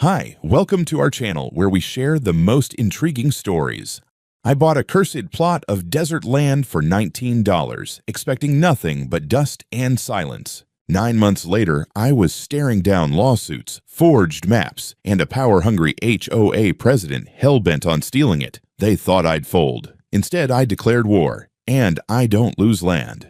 Hi, welcome to our channel where we share the most intriguing stories. I bought a cursed plot of desert land for $19, expecting nothing but dust and silence. 9 months later, I was staring down lawsuits, forged maps, and a power-hungry HOA president hell-bent on stealing it. They thought I'd fold. Instead, I declared war, and I don't lose land.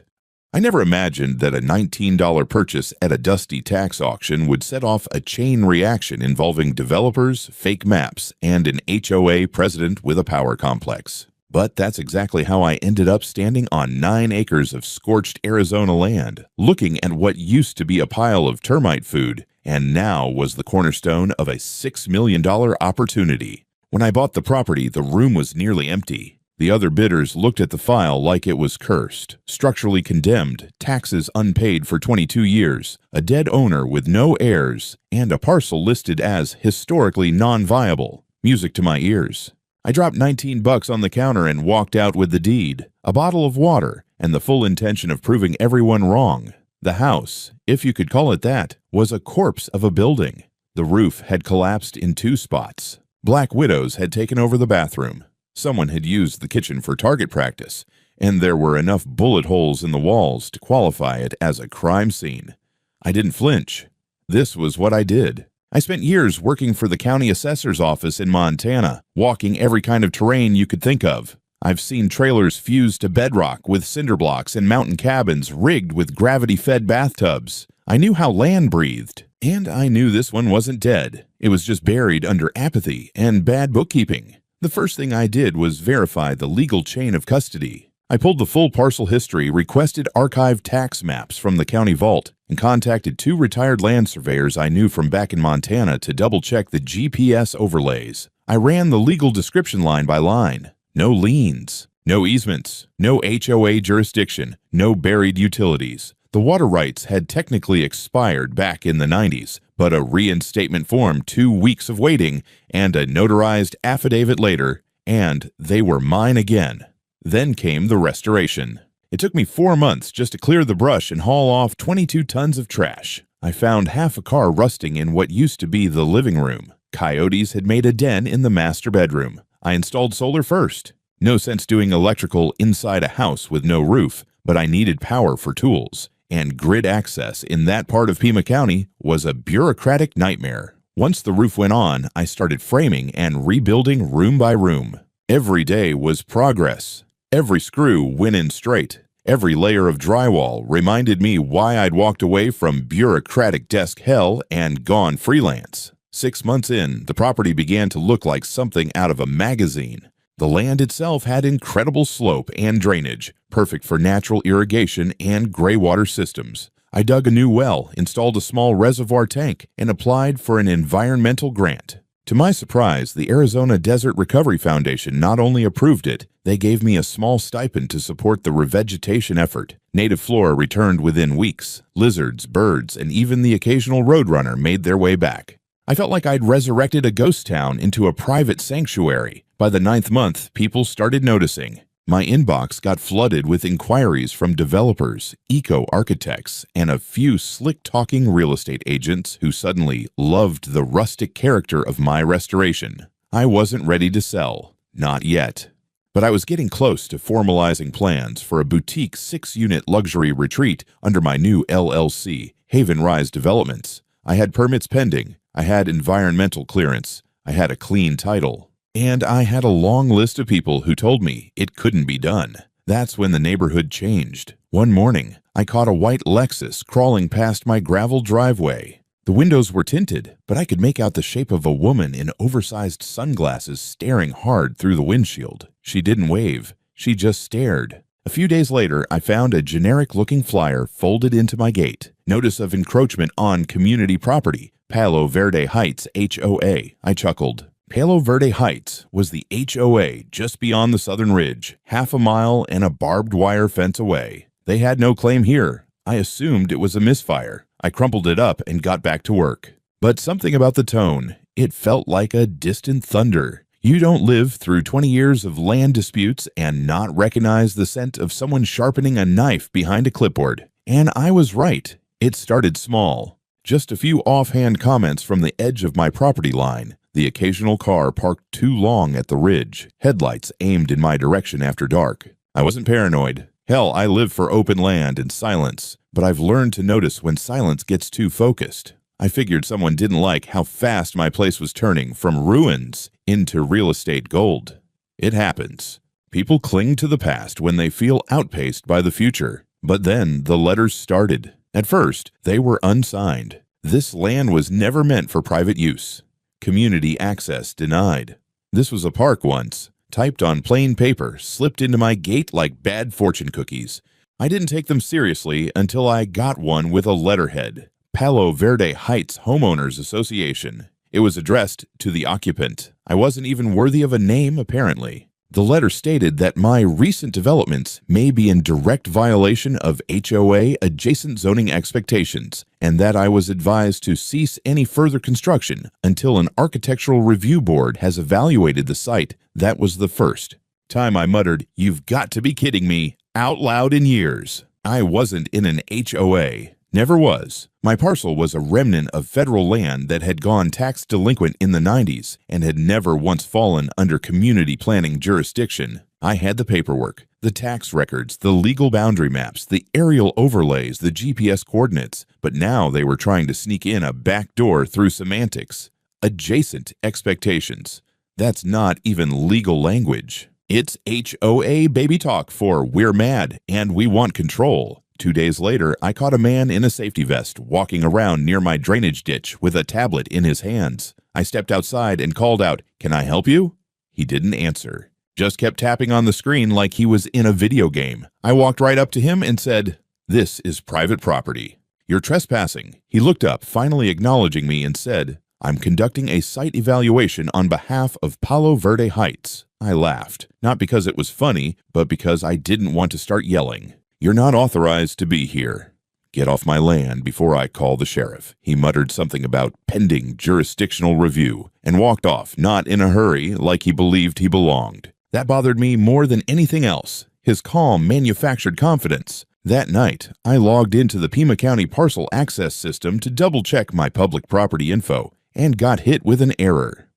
I never imagined that a $19 purchase at a dusty tax auction would set off a chain reaction involving developers, fake maps, and an HOA president with a power complex. But that's exactly how I ended up standing on 9 acres of scorched Arizona land, looking at what used to be a pile of termite food, and now was the cornerstone of a $6 million opportunity. When I bought the property, the room was nearly empty. The other bidders looked at the file like it was cursed. Structurally condemned, taxes unpaid for 22 years, a dead owner with no heirs, and a parcel listed as historically non-viable. Music to my ears. I dropped $19 on the counter and walked out with the deed, a bottle of water, and the full intention of proving everyone wrong. The house, if you could call it that, was a corpse of a building. The roof had collapsed in 2 spots. Black widows had taken over the bathroom. Someone had used the kitchen for target practice, and there were enough bullet holes in the walls to qualify it as a crime scene. I didn't flinch. This was what I did. I spent years working for the county assessor's office in Montana, walking every kind of terrain you could think of. I've seen trailers fused to bedrock with cinder blocks and mountain cabins rigged with gravity-fed bathtubs. I knew how land breathed, and I knew this one wasn't dead. It was just buried under apathy and bad bookkeeping. The first thing I did was verify the legal chain of custody. I pulled the full parcel history, requested archived tax maps from the county vault, and contacted 2 retired land surveyors I knew from back in Montana to double-check the GPS overlays. I ran the legal description line by line. No liens, no easements, no HOA jurisdiction, no buried utilities. The water rights had technically expired back in the 90s, but a reinstatement form, 2 weeks of waiting, and a notarized affidavit later, and they were mine again. Then came the restoration. It took me 4 months just to clear the brush and haul off 22 tons of trash. I found half a car rusting in what used to be the living room. Coyotes had made a den in the master bedroom. I installed solar first. No sense doing electrical inside a house with no roof, but I needed power for tools. And grid access in that part of Pima County was a bureaucratic nightmare. Once the roof went on, I started framing and rebuilding room by room. Every day was progress. Every screw went in straight. Every layer of drywall reminded me why I'd walked away from bureaucratic desk hell and gone freelance. 6 months in, the property began to look like something out of a magazine. The land itself had incredible slope and drainage, perfect for natural irrigation and gray water systems. I dug a new well, installed a small reservoir tank, and applied for an environmental grant. To my surprise, the Arizona Desert Recovery Foundation not only approved it, they gave me a small stipend to support the revegetation effort. Native flora returned within weeks. Lizards, birds, and even the occasional roadrunner made their way back. I felt like I'd resurrected a ghost town into a private sanctuary. By the 9th month, people started noticing. My inbox got flooded with inquiries from developers, eco-architects, and a few slick-talking real estate agents who suddenly loved the rustic character of my restoration. I wasn't ready to sell. Not yet. But I was getting close to formalizing plans for a boutique 6-unit luxury retreat under my new LLC, Haven Rise Developments. I had permits pending. I had environmental clearance. I had a clean title. And I had a long list of people who told me it couldn't be done. That's when the neighborhood changed. One morning, I caught a white Lexus crawling past my gravel driveway. The windows were tinted, but I could make out the shape of a woman in oversized sunglasses staring hard through the windshield. She didn't wave. She just stared. A few days later, I found a generic-looking flyer folded into my gate. Notice of encroachment on community property. Palo Verde Heights HOA. I chuckled. Palo Verde Heights was the HOA just beyond the southern ridge, half a mile and a barbed wire fence away. They had no claim here. I assumed it was a misfire. I crumpled it up and got back to work. But something about the tone, it felt like a distant thunder. You don't live through 20 years of land disputes and not recognize the scent of someone sharpening a knife behind a clipboard. And I was right. It started small. Just a few offhand comments from the edge of my property line. The occasional car parked too long at the ridge, headlights aimed in my direction after dark. I wasn't paranoid. Hell, I live for open land and silence, but I've learned to notice when silence gets too focused. I figured someone didn't like how fast my place was turning from ruins into real estate gold. It happens. People cling to the past when they feel outpaced by the future. But then the letters started. At first, they were unsigned. This land was never meant for private use. Community access denied. This was a park once. Typed on plain paper, slipped into my gate like bad fortune cookies. I didn't take them seriously until I got one with a letterhead. Palo Verde Heights Homeowners Association. It was addressed to the occupant. I wasn't even worthy of a name, apparently. The letter stated that my recent developments may be in direct violation of HOA adjacent zoning expectations, and that I was advised to cease any further construction until an architectural review board has evaluated the site. That was the first time I muttered, "You've got to be kidding me," out loud in years. I wasn't in an HOA. Never was. My parcel was a remnant of federal land that had gone tax delinquent in the 90s and had never once fallen under community planning jurisdiction. I had the paperwork, the tax records, the legal boundary maps, the aerial overlays, the GPS coordinates, but now they were trying to sneak in a back door through semantics. Adjacent expectations. That's not even legal language. It's HOA baby talk for "we're mad and we want control." 2 days later, I caught a man in a safety vest walking around near my drainage ditch with a tablet in his hands. I stepped outside and called out, "Can I help you?" He didn't answer. Just kept tapping on the screen like he was in a video game. I walked right up to him and said, "This is private property. You're trespassing." He looked up, finally acknowledging me, and said, "I'm conducting a site evaluation on behalf of Palo Verde Heights." I laughed, not because it was funny, but because I didn't want to start yelling. "You're not authorized to be here. Get off my land before I call the sheriff." He muttered something about pending jurisdictional review and walked off, not in a hurry, like he believed he belonged. That bothered me more than anything else. His calm, manufactured confidence. That night, I logged into the Pima County parcel access system to double-check my public property info and got hit with an error.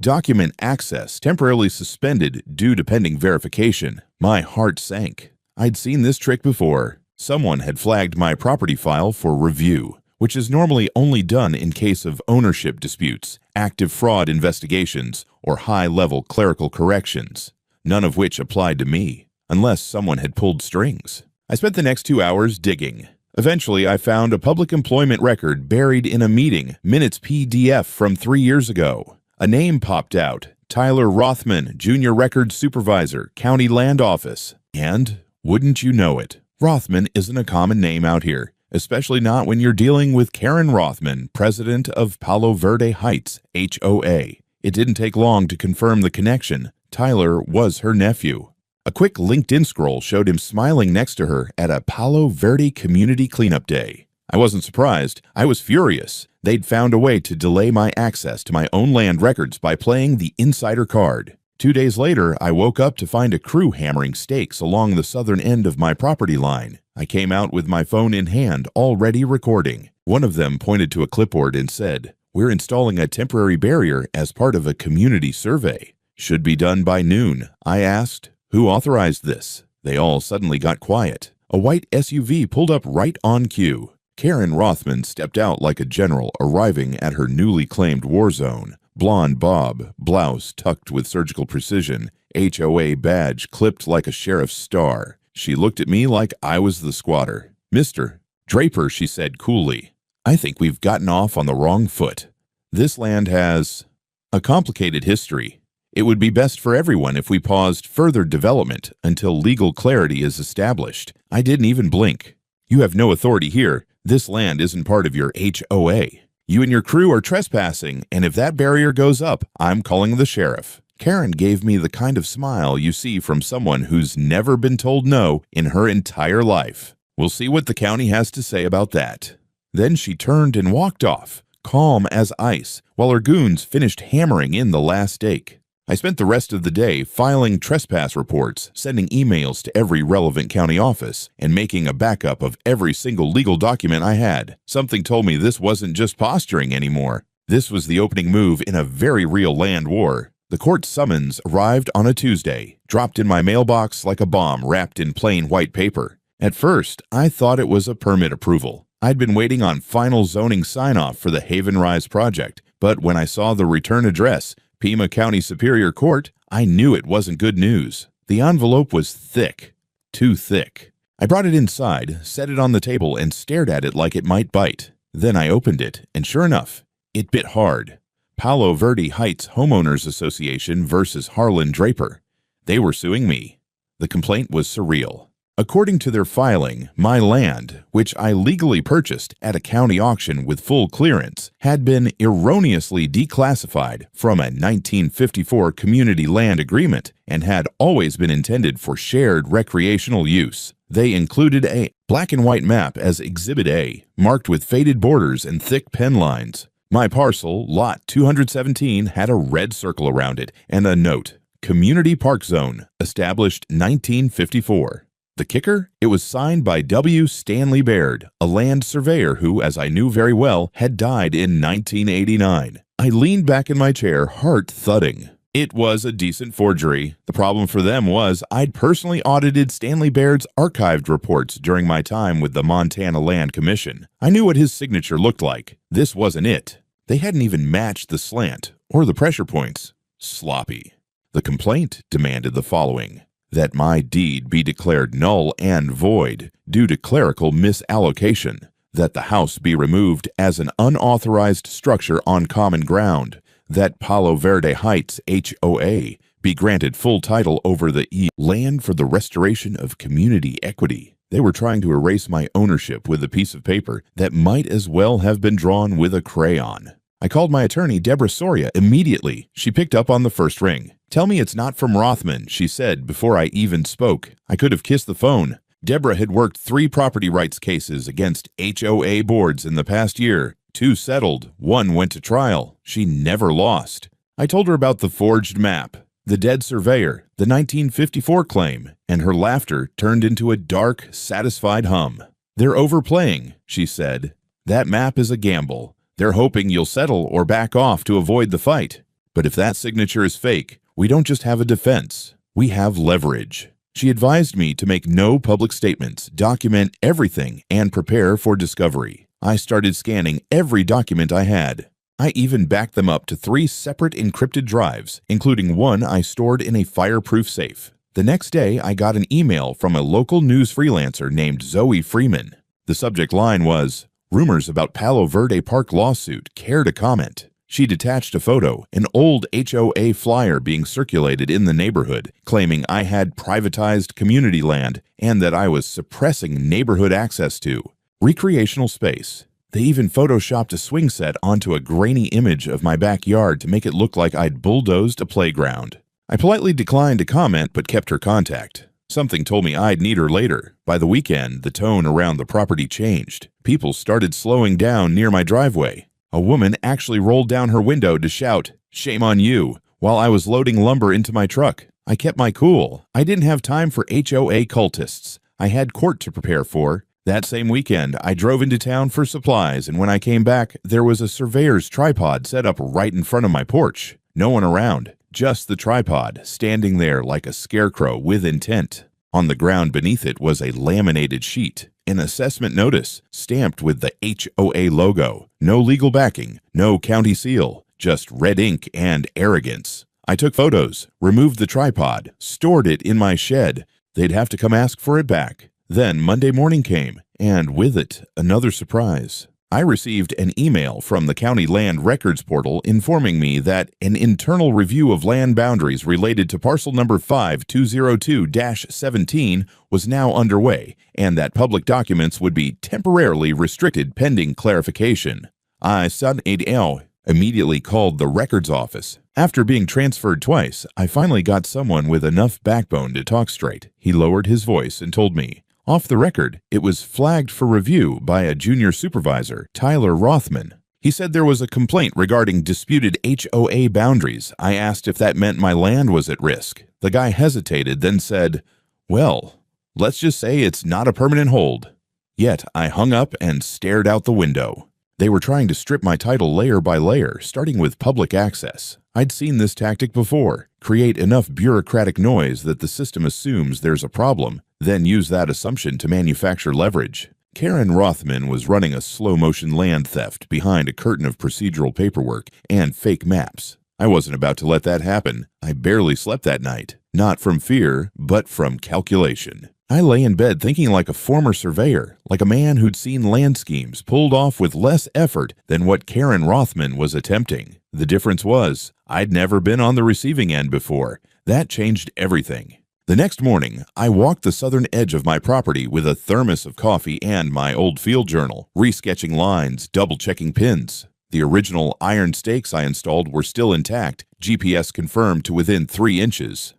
Document access temporarily suspended due to pending verification. My heart sank. I'd seen this trick before. Someone had flagged my property file for review, which is normally only done in case of ownership disputes, active fraud investigations, or high-level clerical corrections, none of which applied to me, unless someone had pulled strings. I spent the next 2 hours digging. Eventually, I found a public employment record buried in a meeting minutes PDF from 3 years ago. A name popped out, Tyler Rothman, Junior Records Supervisor, County Land Office, and wouldn't you know it, Rothman isn't a common name out here, especially not when you're dealing with Karen Rothman, president of Palo Verde Heights, HOA. It didn't take long to confirm the connection. Tyler was her nephew. A quick LinkedIn scroll showed him smiling next to her at a Palo Verde Community Cleanup Day. I wasn't surprised. I was furious. They'd found a way to delay my access to my own land records by playing the insider card. 2 days later, I woke up to find a crew hammering stakes along the southern end of my property line. I came out with my phone in hand, already recording. One of them pointed to a clipboard and said, "We're installing a temporary barrier as part of a community survey. Should be done by noon." I asked, "Who authorized this?" They all suddenly got quiet. A white SUV pulled up right on cue. Karen Rothman stepped out like a general arriving at her newly claimed war zone. Blonde bob, blouse tucked with surgical precision, HOA badge clipped like a sheriff's star. She looked at me like I was the squatter. "Mr. Draper," she said coolly, "I think we've gotten off on the wrong foot. This land has a complicated history. It would be best for everyone if we paused further development until legal clarity is established." I didn't even blink. "You have no authority here. This land isn't part of your HOA. You and your crew are trespassing, and if that barrier goes up, I'm calling the sheriff." Karen gave me the kind of smile you see from someone who's never been told no in her entire life. We'll see what the county has to say about that. Then she turned and walked off, calm as ice, while her goons finished hammering in the last stake. I spent the rest of the day filing trespass reports, sending emails to every relevant county office, and making a backup of every single legal document I had. Something told me this wasn't just posturing anymore. This was the opening move in a very real land war. The court summons arrived on a Tuesday, dropped in my mailbox like a bomb wrapped in plain white paper. At first, I thought it was a permit approval. I'd been waiting on final zoning sign-off for the Haven Rise project, but when I saw the return address, Pima County Superior Court, I knew it wasn't good news. The envelope was thick. Too thick. I brought it inside, set it on the table, and stared at it like it might bite. Then I opened it, and sure enough, it bit hard. Palo Verde Heights Homeowners Association versus Harlan Draper. They were suing me. The complaint was surreal. According to their filing, my land, which I legally purchased at a county auction with full clearance, had been erroneously declassified from a 1954 community land agreement and had always been intended for shared recreational use. They included a black and white map as Exhibit A, marked with faded borders and thick pen lines. My parcel, Lot 217, had a red circle around it and a note, Community Park Zone, established 1954. The kicker? It was signed by W. Stanley Baird, a land surveyor who, as I knew very well, had died in 1989. I leaned back in my chair, heart thudding. It was a decent forgery. The problem for them was I'd personally audited Stanley Baird's archived reports during my time with the Montana Land Commission. I knew what his signature looked like. This wasn't it. They hadn't even matched the slant or the pressure points. Sloppy. The complaint demanded the following: that my deed be declared null and void due to clerical misallocation, that the house be removed as an unauthorized structure on common ground, that Palo Verde Heights HOA be granted full title over the land for the restoration of community equity. They were trying to erase my ownership with a piece of paper that might as well have been drawn with a crayon. I called my attorney, Deborah Soria, immediately. She picked up on the first ring. "Tell me it's not from Rothman," she said before I even spoke. I could have kissed the phone. Deborah had worked 3 property rights cases against HOA boards in the past year. 2 settled, 1 went to trial. She never lost. I told her about the forged map, the dead surveyor, the 1954 claim, and her laughter turned into a dark, satisfied hum. "They're overplaying," she said. "That map is a gamble. They're hoping you'll settle or back off to avoid the fight. But if that signature is fake, we don't just have a defense, we have leverage." She advised me to make no public statements, document everything, and prepare for discovery. I started scanning every document I had. I even backed them up to 3 separate encrypted drives, including one I stored in a fireproof safe. The next day, I got an email from a local news freelancer named Zoe Freeman. The subject line was, "Rumors about Palo Verde Park lawsuit, care to comment?" She detached a photo, an old HOA flyer being circulated in the neighborhood, claiming I had privatized community land and that I was suppressing neighborhood access to recreational space. They even photoshopped a swing set onto a grainy image of my backyard to make it look like I'd bulldozed a playground. I politely declined to comment but kept her contact. Something told me I'd need her later. By the weekend, the tone around the property changed. People started slowing down near my driveway. A woman actually rolled down her window to shout, "Shame on you," while I was loading lumber into my truck. I kept my cool. I didn't have time for HOA cultists. I had court to prepare for. That same weekend, I drove into town for supplies, and when I came back, there was a surveyor's tripod set up right in front of my porch. No one around. Just the tripod, standing there like a scarecrow with intent. On the ground beneath it was a laminated sheet, an assessment notice, stamped with the HOA logo. No legal backing, no county seal, just red ink and arrogance. I took photos, removed the tripod, stored it in my shed. They'd have to come ask for it back. Then Monday morning came, and with it, another surprise. I received an email from the County Land Records Portal informing me that an internal review of land boundaries related to parcel number 5202-17 was now underway, and that public documents would be temporarily restricted pending clarification. I immediately called the records office. After being transferred twice, I finally got someone with enough backbone to talk straight. He lowered his voice and told me, off the record, it was flagged for review by a junior supervisor, Tyler Rothman. He said there was a complaint regarding disputed HOA boundaries. I asked if that meant my land was at risk. The guy hesitated, then said, "Well, let's just say it's not a permanent hold." Yet I hung up and stared out the window. They were trying to strip my title layer by layer, starting with public access. I'd seen this tactic before: create enough bureaucratic noise that the system assumes there's a problem, then use that assumption to manufacture leverage. Karen Rothman was running a slow-motion land theft behind a curtain of procedural paperwork and fake maps. I wasn't about to let that happen. I barely slept that night, not from fear, but from calculation. I lay in bed thinking like a former surveyor, like a man who'd seen land schemes pulled off with less effort than what Karen Rothman was attempting. The difference was, I'd never been on the receiving end before. That changed everything. The next morning, I walked the southern edge of my property with a thermos of coffee and my old field journal, resketching lines, double-checking pins. The original iron stakes I installed were still intact, GPS confirmed to within 3 inches.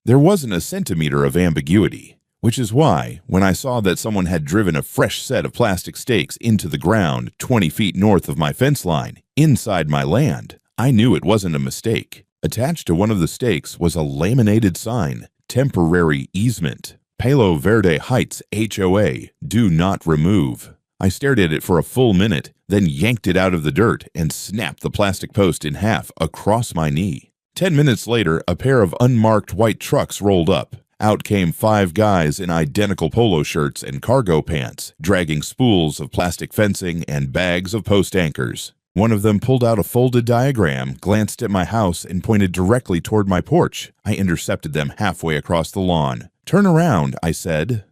There wasn't a centimeter of ambiguity, which is why, when I saw that someone had driven a fresh set of plastic stakes into the ground 20 feet north of my fence line, inside my land, I knew it wasn't a mistake. Attached to one of the stakes was a laminated sign: "Temporary easement. Palo Verde Heights HOA. Do not remove." I stared at it for a full minute, then yanked it out of the dirt and snapped the plastic post in half across my knee. 10 minutes later, a pair of unmarked white trucks rolled up. Out came 5 guys in identical polo shirts and cargo pants, dragging spools of plastic fencing and bags of post anchors. One of them pulled out a folded diagram, glanced at my house, and pointed directly toward my porch. I intercepted them halfway across the lawn. "Turn around," I said.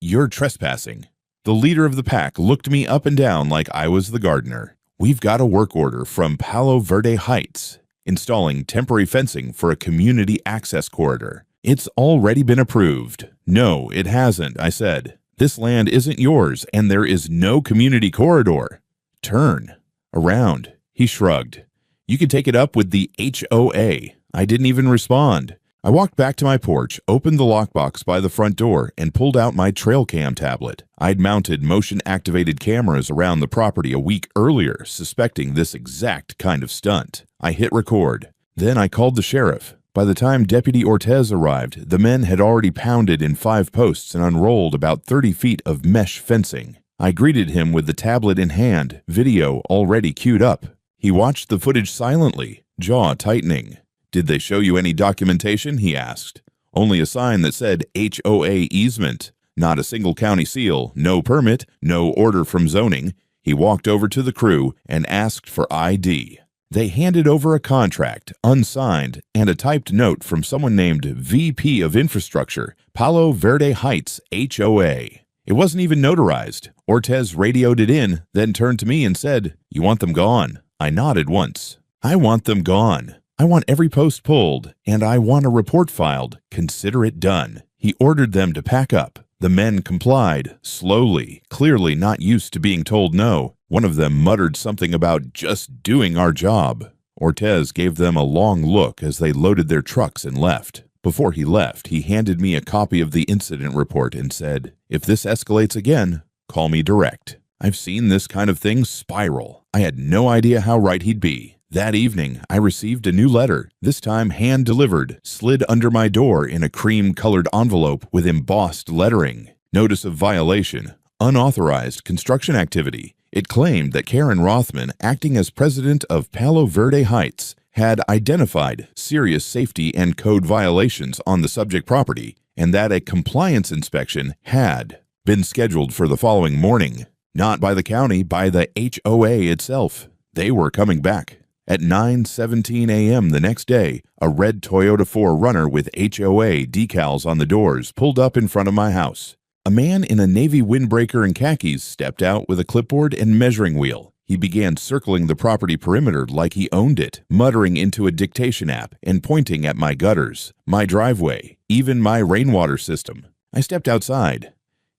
"You're trespassing." The leader of the pack looked me up and down like I was the gardener. "We've got a work order from Palo Verde Heights, installing temporary fencing for a community access corridor. It's already been approved." "No, it hasn't," I said. "This land isn't yours, and there is no community corridor." "Turn around." He shrugged. "You can take it up with the HOA." I didn't even respond. I walked back to my porch, opened the lockbox by the front door, and pulled out my trail cam tablet. I'd mounted motion-activated cameras around the property a week earlier, suspecting this exact kind of stunt. I hit record. Then I called the sheriff. By the time Deputy Ortez arrived, the men had already pounded in 5 posts and unrolled about 30 feet of mesh fencing. I greeted him with the tablet in hand, video already queued up. He watched the footage silently, jaw tightening. "Did they show you any documentation?" he asked. "Only a sign that said HOA easement. Not a single county seal, no permit, no order from zoning." He walked over to the crew and asked for ID. They handed over a contract, unsigned, and a typed note from someone named VP of Infrastructure, Palo Verde Heights HOA. It wasn't even notarized. Ortez radioed it in, then turned to me and said, "You want them gone?" I nodded once. "I want them gone. I want every post pulled, and I want a report filed. Consider it done." He ordered them to pack up. The men complied, slowly, clearly not used to being told no. One of them muttered something about just doing our job. Ortez gave them a long look as they loaded their trucks and left. Before he left, he handed me a copy of the incident report and said, "If this escalates again, call me direct." I've seen this kind of thing spiral. I had no idea how right he'd be. That evening, I received a new letter, this time hand-delivered, slid under my door in a cream-colored envelope with embossed lettering. Notice of violation, unauthorized construction activity. It claimed that Karen Rothman, acting as president of Palo Verde Heights, had identified serious safety and code violations on the subject property, and that a compliance inspection had been scheduled for the following morning. Not by the county, by the HOA itself. They were coming back. At 9:17 a.m. the next day, a red Toyota 4Runner with HOA decals on the doors pulled up in front of my house. A man in a navy windbreaker and khakis stepped out with a clipboard and measuring wheel. He began circling the property perimeter like he owned it, muttering into a dictation app and pointing at my gutters, my driveway, even my rainwater system. I stepped outside.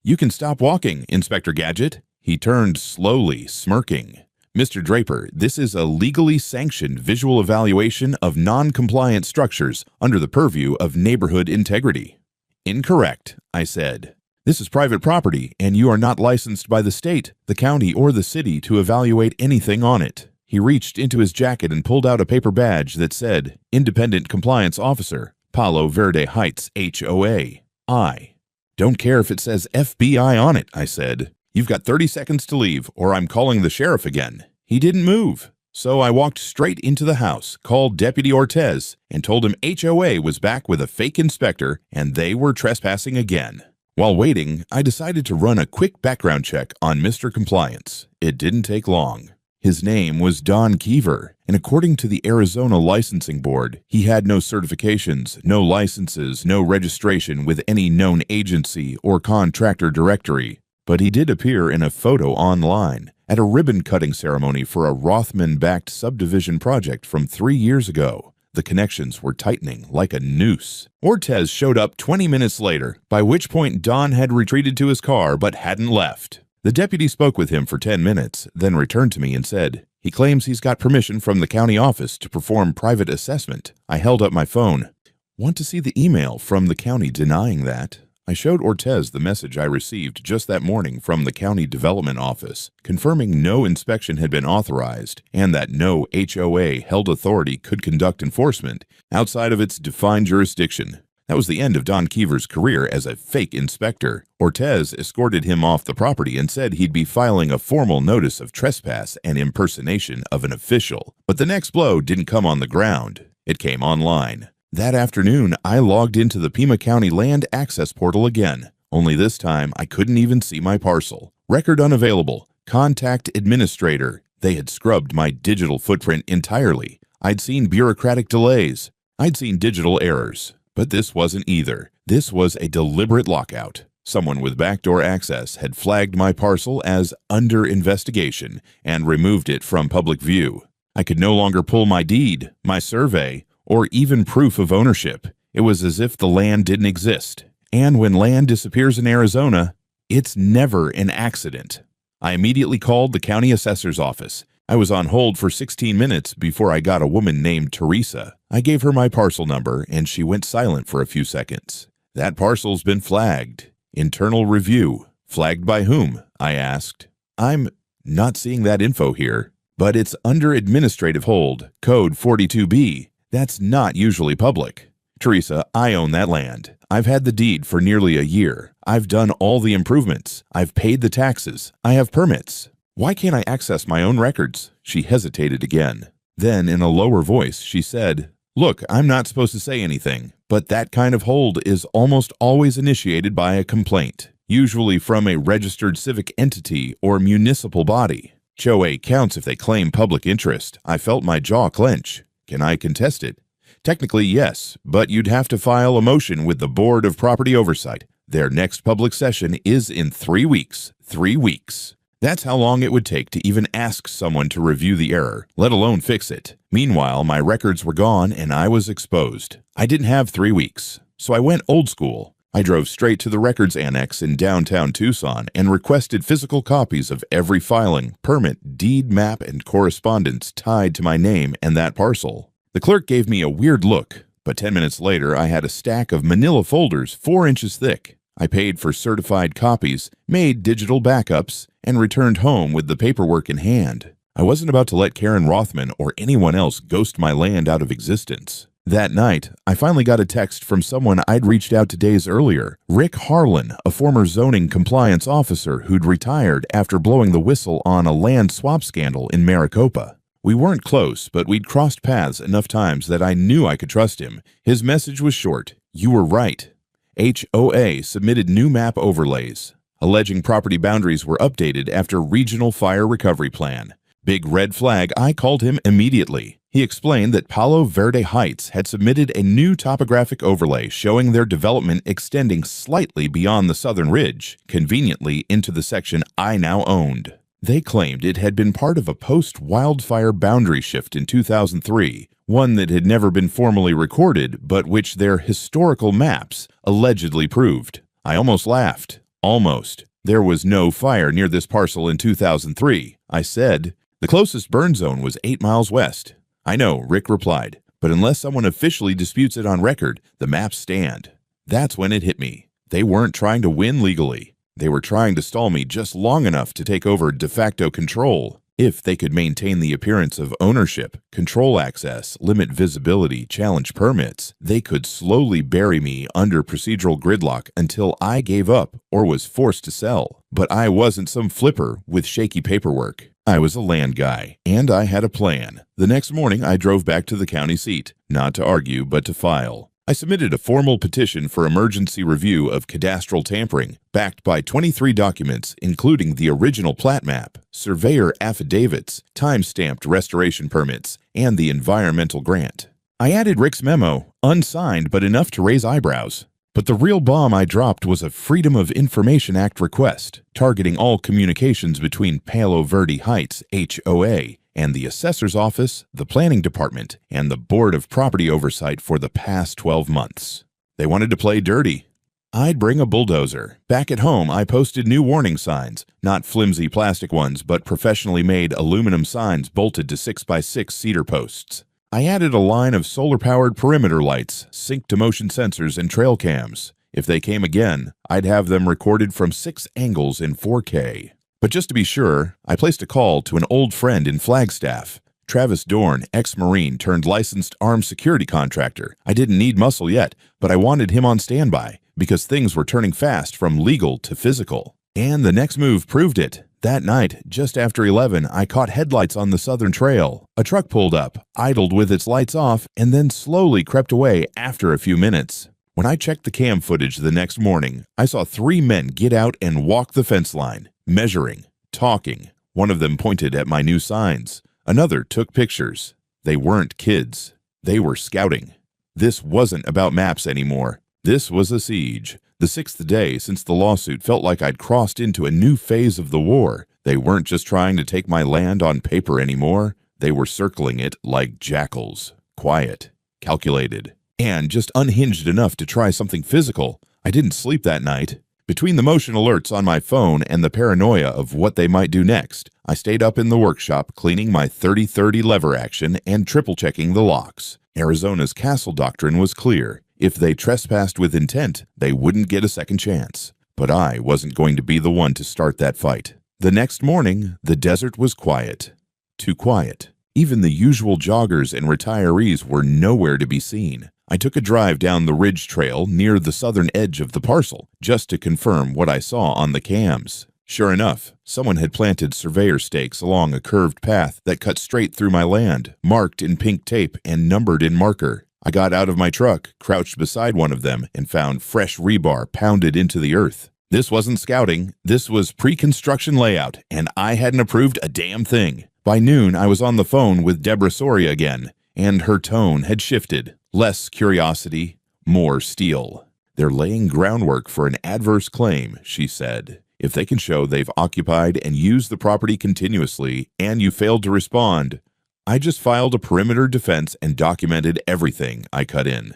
"You can stop walking, Inspector Gadget." He turned slowly, smirking. "Mr. Draper, this is a legally sanctioned visual evaluation of non-compliant structures under the purview of neighborhood integrity." "Incorrect," I said. "This is private property, and you are not licensed by the state, the county, or the city to evaluate anything on it." He reached into his jacket and pulled out a paper badge that said, Independent Compliance Officer, Palo Verde Heights HOA. I don't care if it says FBI on it, I said. You've got 30 seconds to leave, or I'm calling the sheriff again. He didn't move. So I walked straight into the house, called Deputy Ortez, and told him HOA was back with a fake inspector and they were trespassing again. While waiting, I decided to run a quick background check on Mr. Compliance. It didn't take long. His name was Don Keever, and according to the Arizona Licensing Board, he had no certifications, no licenses, no registration with any known agency or contractor directory. But he did appear in a photo online at a ribbon-cutting ceremony for a Rothman-backed subdivision project from 3 years ago. The connections were tightening like a noose. Ortez showed up 20 minutes later, by which point Don had retreated to his car but hadn't left. The deputy spoke with him for 10 minutes, then returned to me and said, he claims he's got permission from the county office to perform private assessment. I held up my phone. Want to see the email from the county denying that? I showed Ortez the message I received just that morning from the County Development Office, confirming no inspection had been authorized and that no HOA-held authority could conduct enforcement outside of its defined jurisdiction. That was the end of Don Keever's career as a fake inspector. Ortez escorted him off the property and said he'd be filing a formal notice of trespass and impersonation of an official. But the next blow didn't come on the ground. It came online. That afternoon, I logged into the Pima County Land Access Portal again, only this time I couldn't even see my parcel. Record unavailable. Contact administrator. They had scrubbed my digital footprint entirely. I'd seen bureaucratic delays. I'd seen digital errors. But this wasn't either. This was a deliberate lockout. Someone with backdoor access had flagged my parcel as under investigation and removed it from public view. I could no longer pull my deed, my survey, or even proof of ownership. It was as if the land didn't exist. And when land disappears in Arizona, it's never an accident. I immediately called the county assessor's office. I was on hold for 16 minutes before I got a woman named Teresa. I gave her my parcel number and she went silent for a few seconds. That parcel's been flagged. Internal review. Flagged by whom? I asked. I'm not seeing that info here, but it's under administrative hold, code 42B. That's not usually public. Teresa, I own that land. I've had the deed for nearly a year. I've done all the improvements. I've paid the taxes. I have permits. Why can't I access my own records? She hesitated again. Then, in a lower voice, she said, Look, I'm not supposed to say anything, but that kind of hold is almost always initiated by a complaint, usually from a registered civic entity or municipal body. HOA counts if they claim public interest. I felt my jaw clench. Can I contest it? Technically, yes, but you'd have to file a motion with the Board of Property Oversight. Their next public session is in 3 weeks. 3 weeks. That's how long it would take to even ask someone to review the error, let alone fix it. Meanwhile, my records were gone and I was exposed. I didn't have 3 weeks, so I went old school. I drove straight to the records annex in downtown Tucson and requested physical copies of every filing, permit, deed, map, and correspondence tied to my name and that parcel. The clerk gave me a weird look, but 10 minutes later I had a stack of manila folders 4 inches thick. I paid for certified copies, made digital backups, and returned home with the paperwork in hand. I wasn't about to let Karen Rothman or anyone else ghost my land out of existence. That night, I finally got a text from someone I'd reached out to days earlier, Rick Harlan, a former zoning compliance officer who'd retired after blowing the whistle on a land swap scandal in Maricopa. We weren't close, but we'd crossed paths enough times that I knew I could trust him. His message was short. You were right. HOA submitted new map overlays, alleging property boundaries were updated after regional fire recovery plan. Big red flag, I called him immediately. He explained that Palo Verde Heights had submitted a new topographic overlay showing their development extending slightly beyond the southern ridge, conveniently into the section I now owned. They claimed it had been part of a post-wildfire boundary shift in 2003, one that had never been formally recorded, but which their historical maps allegedly proved. I almost laughed. Almost. There was no fire near this parcel in 2003. I said, the closest burn zone was 8 miles west. I know, Rick replied, but unless someone officially disputes it on record, the maps stand. That's when it hit me. They weren't trying to win legally. They were trying to stall me just long enough to take over de facto control. If they could maintain the appearance of ownership, control access, limit visibility, challenge permits, they could slowly bury me under procedural gridlock until I gave up or was forced to sell. But I wasn't some flipper with shaky paperwork. I was a land guy, and I had a plan. The next morning, I drove back to the county seat, not to argue, but to file. I submitted a formal petition for emergency review of cadastral tampering, backed by 23 documents, including the original plat map, surveyor affidavits, time-stamped restoration permits, and the environmental grant. I added Rick's memo, unsigned but enough to raise eyebrows. But the real bomb I dropped was a Freedom of Information Act request, targeting all communications between Palo Verde Heights HOA and the Assessor's Office, the Planning Department, and the Board of Property Oversight for the past 12 months. They wanted to play dirty. I'd bring a bulldozer. Back at home, I posted new warning signs, not flimsy plastic ones, but professionally made aluminum signs bolted to 6x6 cedar posts. I added a line of solar-powered perimeter lights, sync-to-motion sensors, and trail cams. If they came again, I'd have them recorded from 6 angles in 4K. But just to be sure, I placed a call to an old friend in Flagstaff. Travis Dorn, ex-Marine turned licensed armed security contractor. I didn't need muscle yet, but I wanted him on standby because things were turning fast from legal to physical. And the next move proved it. That night, just after 11, I caught headlights on the Southern Trail. A truck pulled up, idled with its lights off, and then slowly crept away after a few minutes. When I checked the cam footage the next morning, I saw 3 men get out and walk the fence line, measuring, talking. One of them pointed at my new signs. Another took pictures. They weren't kids. They were scouting. This wasn't about maps anymore. This was a siege. The 6th day since the lawsuit felt like I'd crossed into a new phase of the war. They weren't just trying to take my land on paper anymore. They were circling it like jackals. Quiet, calculated, and just unhinged enough to try something physical. I didn't sleep that night. Between the motion alerts on my phone and the paranoia of what they might do next, I stayed up in the workshop cleaning my 30-30 lever action and triple-checking the locks. Arizona's castle doctrine was clear. If they trespassed with intent, they wouldn't get a second chance. But I wasn't going to be the one to start that fight. The next morning, the desert was quiet. Too quiet. Even the usual joggers and retirees were nowhere to be seen. I took a drive down the ridge trail near the southern edge of the parcel, just to confirm what I saw on the cams. Sure enough, someone had planted surveyor stakes along a curved path that cut straight through my land, marked in pink tape and numbered in marker. I got out of my truck, crouched beside one of them, and found fresh rebar pounded into the earth. This wasn't scouting, this was pre-construction layout, and I hadn't approved a damn thing. By noon, I was on the phone with Deborah Soria again, and her tone had shifted. Less curiosity, more steel. They're laying groundwork for an adverse claim, she said. If they can show they've occupied and used the property continuously, and you failed to respond, I just filed a perimeter defense and documented everything I cut in.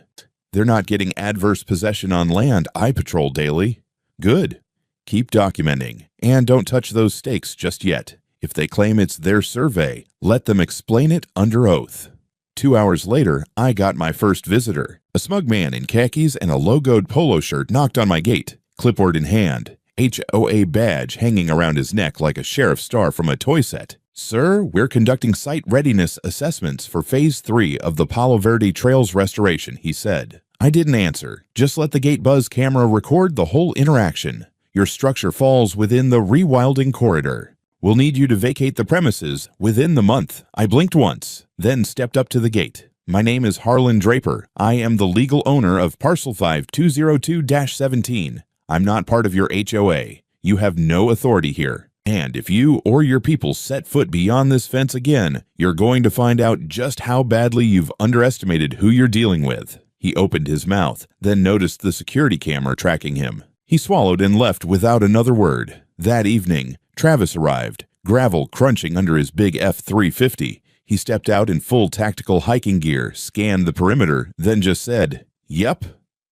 They're not getting adverse possession on land I patrol daily. Good. Keep documenting. And don't touch those stakes just yet. If they claim it's their survey, let them explain it under oath. 2 hours later, I got my first visitor. A smug man in khakis and a logoed polo shirt knocked on my gate, clipboard in hand, HOA badge hanging around his neck like a sheriff's star from a toy set. Sir, we're conducting site readiness assessments for Phase 3 of the Palo Verde Trails restoration, he said. I didn't answer. Just let the gate buzz camera record the whole interaction. Your structure falls within the rewilding corridor. We'll need you to vacate the premises within the month. I blinked once, then stepped up to the gate. My name is Harlan Draper. I am the legal owner of Parcel 5202-17. I'm not part of your HOA. You have no authority here. And if you or your people set foot beyond this fence again, you're going to find out just how badly you've underestimated who you're dealing with. He opened his mouth, then noticed the security camera tracking him. He swallowed and left without another word. That evening, Travis arrived, gravel crunching under his big F-350. He stepped out in full tactical hiking gear, scanned the perimeter, then just said, "Yep."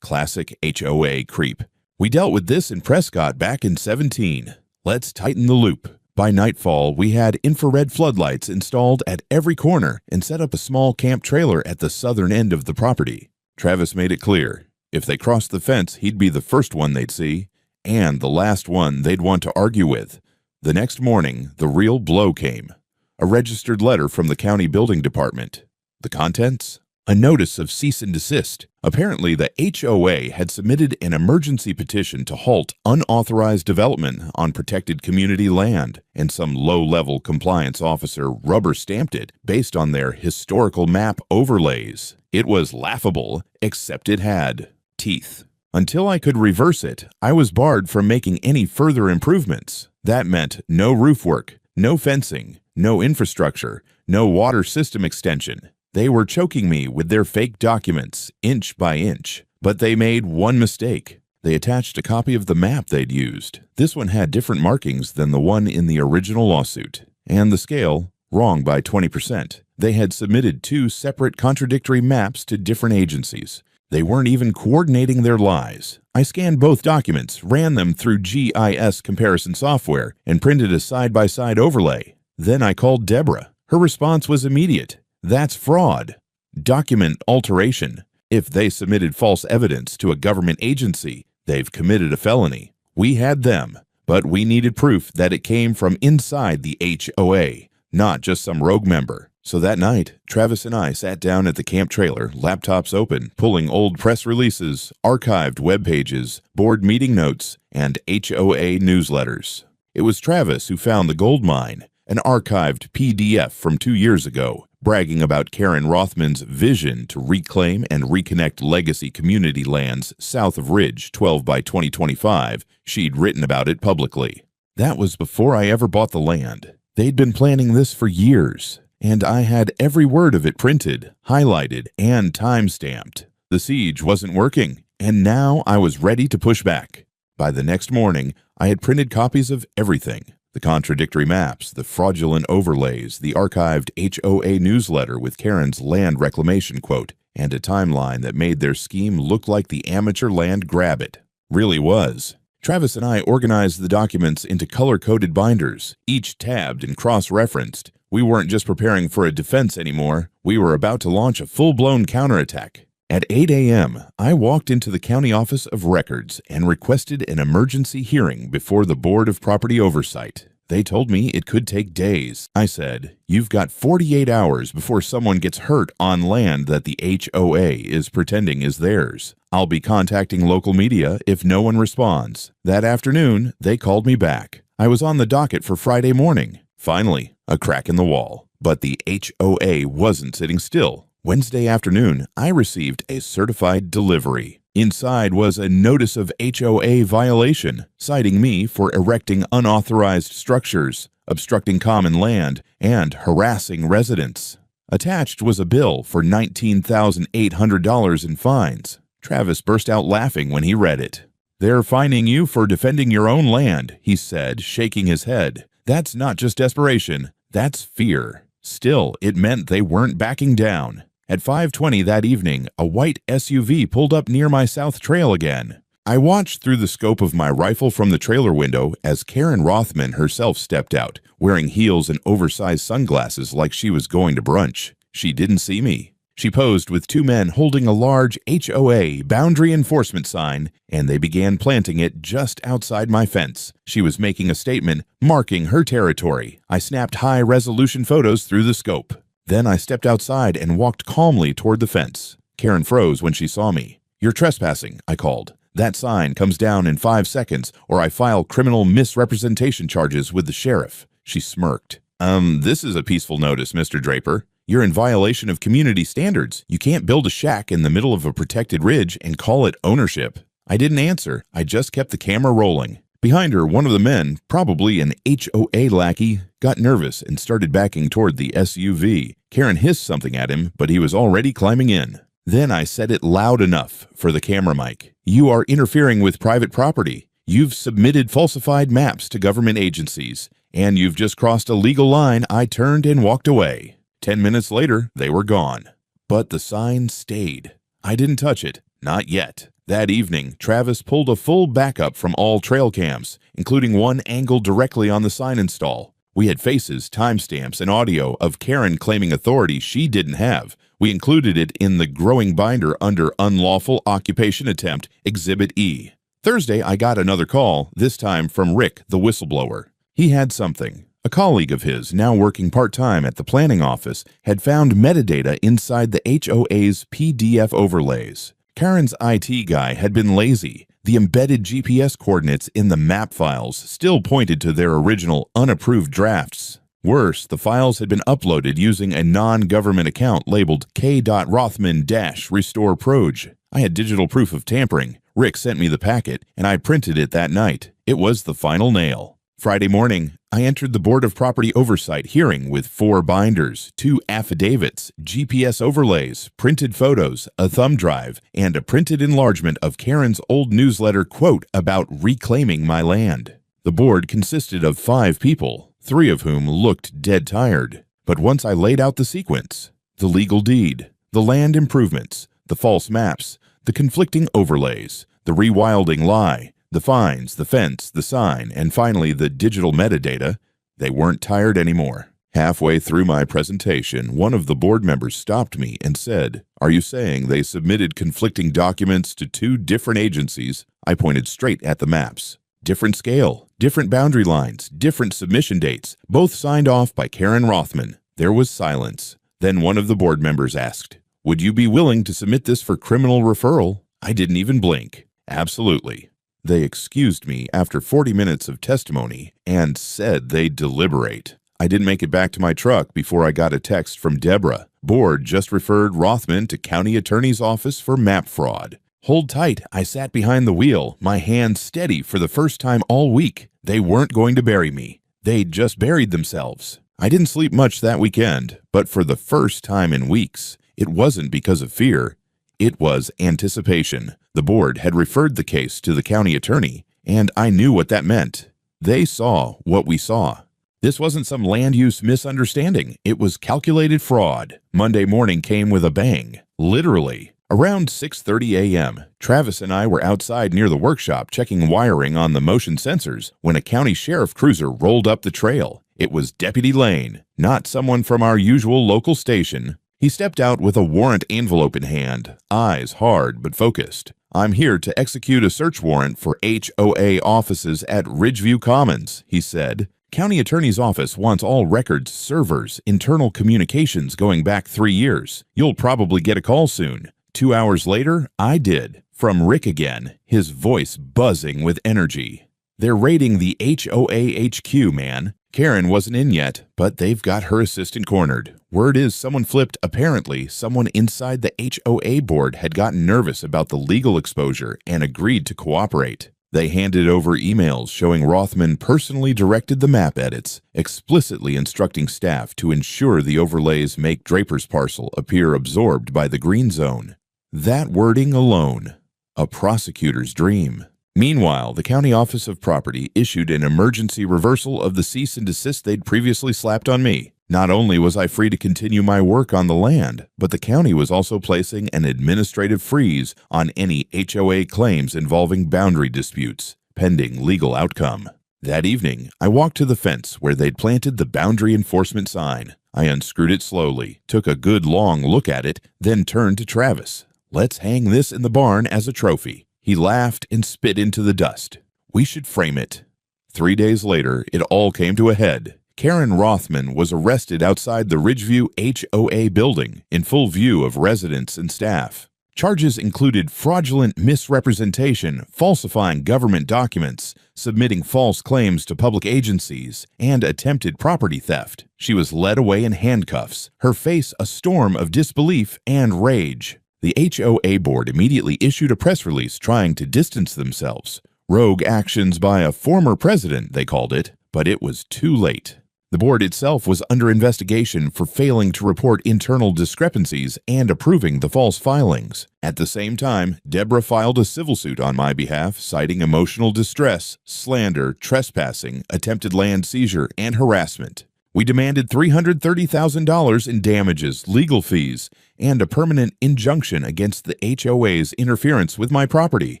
Classic HOA creep. We dealt with this in Prescott back in 17. Let's tighten the loop. By nightfall, we had infrared floodlights installed at every corner and set up a small camp trailer at the southern end of the property. Travis made it clear, if they crossed the fence, he'd be the first one they'd see, and the last one they'd want to argue with. The next morning, the real blow came. a registered letter from the county building department. The contents? A notice of cease and desist. Apparently, the HOA had submitted an emergency petition to halt unauthorized development on protected community land, and some low-level compliance officer rubber-stamped it based on their historical map overlays. It was laughable, except it had teeth. Until I could reverse it, I was barred from making any further improvements. That meant no roof work, no fencing, no infrastructure, no water system extension. They were choking me with their fake documents, inch by inch. But they made one mistake. They attached a copy of the map they'd used. This one had different markings than the one in the original lawsuit. And the scale, wrong by 20%. They had submitted two separate contradictory maps to different agencies. They weren't even coordinating their lies. I scanned both documents, ran them through GIS comparison software, and printed a side-by-side overlay. Then I called Deborah. Her response was immediate. That's fraud. Document alteration. If they submitted false evidence to a government agency, they've committed a felony. We had them, but we needed proof that it came from inside the HOA, not just some rogue member. So that night, Travis and I sat down at the camp trailer, laptops open, pulling old press releases, archived web pages, board meeting notes, and HOA newsletters. It was Travis who found the gold mine, an archived PDF from 2 years ago, bragging about Karen Rothman's vision to reclaim and reconnect legacy community lands south of Ridge 12 by 2025. She'd written about it publicly. That was before I ever bought the land. They'd been planning this for years, and I had every word of it printed, highlighted, and time-stamped. The siege wasn't working, and now I was ready to push back. By the next morning, I had printed copies of everything. The contradictory maps, the fraudulent overlays, the archived HOA newsletter with Karen's land reclamation quote, and a timeline that made their scheme look like the amateur land grab it. Really was. Travis and I organized the documents into color-coded binders, each tabbed and cross-referenced. We weren't just preparing for a defense anymore. We were about to launch a full-blown counterattack. At 8 a.m., I walked into the County Office of Records and requested an emergency hearing before the Board of Property Oversight. They told me it could take days. I said, "You've got 48 hours before someone gets hurt on land that the HOA is pretending is theirs. I'll be contacting local media if no one responds." That afternoon, they called me back. I was on the docket for Friday morning. Finally, a crack in the wall. But the HOA wasn't sitting still. Wednesday afternoon, I received a certified delivery. Inside was a notice of HOA violation, citing me for erecting unauthorized structures, obstructing common land, and harassing residents. Attached was a bill for $19,800 in fines. Travis burst out laughing when he read it. "They're fining you for defending your own land," he said, shaking his head. "That's not just desperation, that's fear." Still, it meant they weren't backing down. At 5:20 that evening, a white SUV pulled up near my south trail again. I watched through the scope of my rifle from the trailer window as Karen Rothman herself stepped out, wearing heels and oversized sunglasses like she was going to brunch. She didn't see me. She posed with two men holding a large HOA boundary enforcement sign, and they began planting it just outside my fence. She was making a statement, marking her territory. I snapped high-resolution photos through the scope. Then I stepped outside and walked calmly toward the fence. Karen froze when she saw me. "You're trespassing," I called. "That sign comes down in 5 seconds, or I file criminal misrepresentation charges with the sheriff." She smirked. This is a peaceful notice, Mr. Draper. You're in violation of community standards. You can't build a shack in the middle of a protected ridge and call it ownership." I didn't answer. I just kept the camera rolling. Behind her, one of the men, probably an HOA lackey, got nervous and started backing toward the SUV. Karen hissed something at him, but he was already climbing in. Then I said it loud enough for the camera mic. "You are interfering with private property. You've submitted falsified maps to government agencies, and you've just crossed a legal line." I turned and walked away. 10 minutes later, they were gone. But the sign stayed. I didn't touch it. Not yet. That evening, Travis pulled a full backup from all trail cams, including one angled directly on the sign install. We had faces, timestamps, and audio of Karen claiming authority she didn't have. We included it in the growing binder under Unlawful Occupation Attempt, Exhibit E. Thursday, I got another call, this time from Rick, the whistleblower. He had something, A colleague of his, now working part-time at the planning office, had found metadata inside the HOA's PDF overlays. Karen's IT guy had been lazy. The embedded GPS coordinates in the map files still pointed to their original unapproved drafts. Worse, the files had been uploaded using a non-government account labeled k.rothman-restoreproj. I had digital proof of tampering. Rick sent me the packet, and I printed it that night. It was the final nail. Friday morning, I entered the Board of Property Oversight hearing with 4 binders, 2 affidavits, GPS overlays, printed photos, a thumb drive, and a printed enlargement of Karen's old newsletter quote about reclaiming my land. The board consisted of 5 people, 3 of whom looked dead tired. But once I laid out the sequence, the legal deed, the land improvements, the false maps, the conflicting overlays, the rewilding lie, the fines, the fence, the sign, and finally the digital metadata, they weren't tired anymore. Halfway through my presentation, one of the board members stopped me and said, "Are you saying they submitted conflicting documents to 2 different agencies?" I pointed straight at the maps. Different scale, different boundary lines, different submission dates, both signed off by Karen Rothman. There was silence. Then one of the board members asked, "Would you be willing to submit this for criminal referral?" I didn't even blink. Absolutely. They excused me after 40 minutes of testimony and said they'd deliberate. I didn't make it back to my truck before I got a text from Deborah. Board just referred Rothman to county attorney's office for map fraud. Hold tight, I sat behind the wheel, my hands steady for the first time all week. They weren't going to bury me. They'd just buried themselves. I didn't sleep much that weekend, but for the first time in weeks, it wasn't because of fear. It was anticipation. The board had referred the case to the county attorney, and I knew what that meant. They saw what we saw. This wasn't some land use misunderstanding. It was calculated fraud. Monday morning came with a bang. Literally. Around 6:30 a.m., Travis and I were outside near the workshop checking wiring on the motion sensors when a county sheriff cruiser rolled up the trail. It was Deputy Lane, not someone from our usual local station. He stepped out with a warrant envelope in hand, eyes hard but focused. "I'm here to execute a search warrant for HOA offices at Ridgeview Commons," he said. "County Attorney's Office wants all records, servers, internal communications going back 3 years. You'll probably get a call soon." 2 hours later, I did. From Rick again, his voice buzzing with energy. "They're raiding the HOA HQ, man. Karen wasn't in yet, but they've got her assistant cornered. Word is someone flipped. Apparently, someone inside the HOA board had gotten nervous about the legal exposure and agreed to cooperate. They handed over emails showing Rothman personally directed the map edits, explicitly instructing staff to ensure the overlays make Draper's parcel appear absorbed by the green zone. That wording alone, a prosecutor's dream. Meanwhile, the County Office of Property issued an emergency reversal of the cease and desist they'd previously slapped on me. Not only was I free to continue my work on the land, but the county was also placing an administrative freeze on any HOA claims involving boundary disputes, pending legal outcome. That evening, I walked to the fence where they'd planted the boundary enforcement sign. I unscrewed it slowly, took a good long look at it, then turned to Travis. "Let's hang this in the barn as a trophy." He laughed and spit into the dust. "We should frame it." 3 days later, it all came to a head. Karen Rothman was arrested outside the Ridgeview HOA building in full view of residents and staff. Charges included fraudulent misrepresentation, falsifying government documents, submitting false claims to public agencies, and attempted property theft. She was led away in handcuffs, her face a storm of disbelief and rage. The HOA board immediately issued a press release trying to distance themselves. Rogue actions by a former president, they called it, but it was too late. The board itself was under investigation for failing to report internal discrepancies and approving the false filings. At the same time, Deborah filed a civil suit on my behalf, citing emotional distress, slander, trespassing, attempted land seizure, and harassment. We demanded $330,000 in damages, legal fees, and a permanent injunction against the HOA's interference with my property.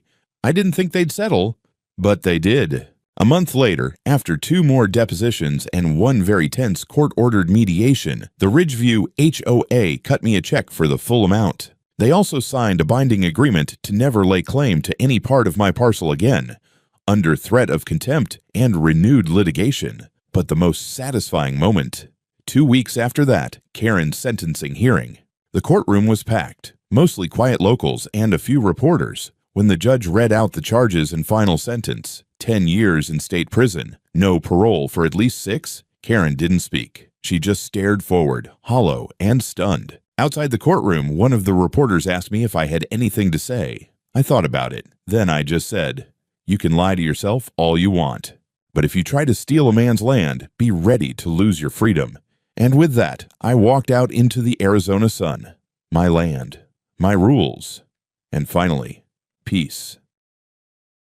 I didn't think they'd settle, but they did. A month later, after 2 more depositions and 1 very tense court-ordered mediation, the Ridgeview HOA cut me a check for the full amount. They also signed a binding agreement to never lay claim to any part of my parcel again, under threat of contempt and renewed litigation. But the most satisfying moment. 2 weeks after that, Karen's sentencing hearing. The courtroom was packed, mostly quiet locals and a few reporters. When the judge read out the charges and final sentence, 10 years in state prison, no parole for at least 6, Karen didn't speak. She just stared forward, hollow and stunned. Outside the courtroom, one of the reporters asked me if I had anything to say. I thought about it. Then I just said, "You can lie to yourself all you want. But if you try to steal a man's land, be ready to lose your freedom." And with that, I walked out into the Arizona sun. My land, my rules, and finally, peace.